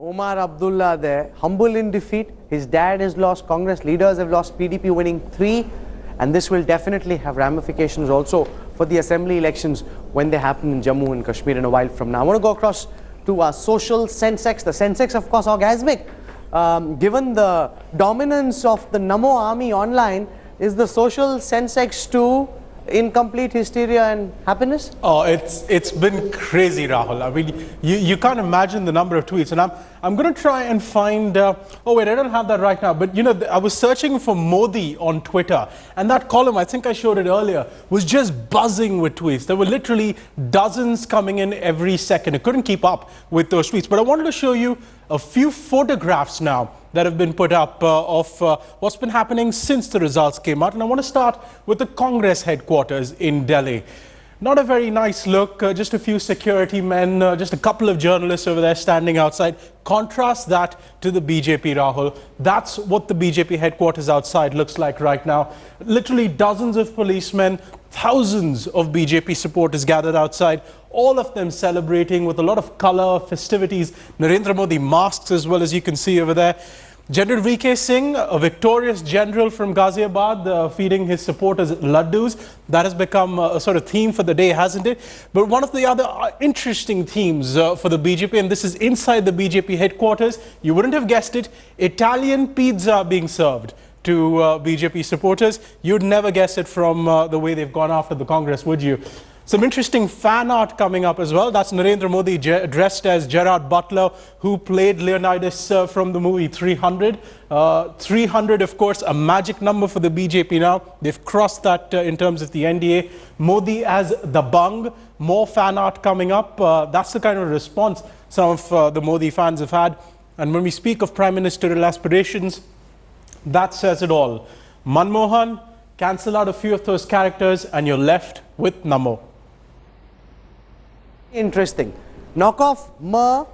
Omar Abdullah there, humble in defeat. His dad has lost, Congress leaders have lost, PDP winning 3. And this will definitely have ramifications also for the assembly elections when they happen in Jammu and Kashmir in a while from now. I want to go across to our social Sensex. The Sensex, of course, orgasmic. Given the dominance of the Namo army online, is the social Sensex too in complete hysteria and happiness? Oh, it's been crazy, Rahul. I mean, you can't imagine the number of tweets. And I'm going to try and find, oh wait, I don't have that right now. But you know, I was searching for Modi on Twitter, and that column, I think I showed it earlier, was just buzzing with tweets. There were literally dozens coming in every second. I couldn't keep up with those tweets. But I wanted to show you a few photographs now that have been put up of what's been happening since the results came out. And I want to start with the Congress headquarters in Delhi. Not a very nice look, just a few security men, just a couple of journalists over there standing outside. Contrast that to the BJP, Rahul. That's what the BJP headquarters outside looks like right now. Literally dozens of policemen, thousands of BJP supporters gathered outside, all of them celebrating with a lot of color, festivities, Narendra Modi masks as well, as you can see over there. General VK Singh, a victorious general from Ghaziabad, feeding his supporters laddus. That has become a sort of theme for the day, hasn't it? But one of the other interesting themes for the BJP, and this is inside the BJP headquarters, you wouldn't have guessed it, Italian pizza being served to BJP supporters. You'd never guess it from the way they've gone after the Congress, would you? Some interesting fan art coming up as well. That's Narendra Modi dressed as Gerard Butler, who played Leonidas from the movie 300. 300, of course, a magic number for the BJP now. They've crossed that in terms of the NDA. Modi as the Bung. More fan art coming up. That's the kind of response some of the Modi fans have had. And when we speak of prime ministerial aspirations, that says it all. Manmohan, cancel out a few of those characters and you're left with Namo. Interesting. Knock off ma,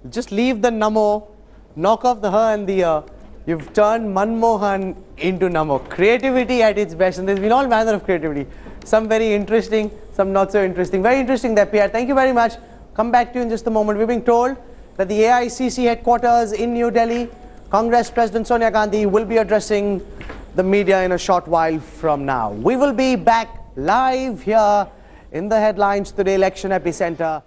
just leave the Namo, knock off the her and the you've turned Manmohan into Namo. Creativity at its best, and there's been all manner of creativity. Some very interesting, some not so interesting. Very interesting there, Pierre. Thank you very much. Come back to you in just a moment. We're being told that the AICC headquarters in New Delhi, Congress President Sonia Gandhi will be addressing the media in a short while from now. We will be back live here in the headlines today, Election Epicenter.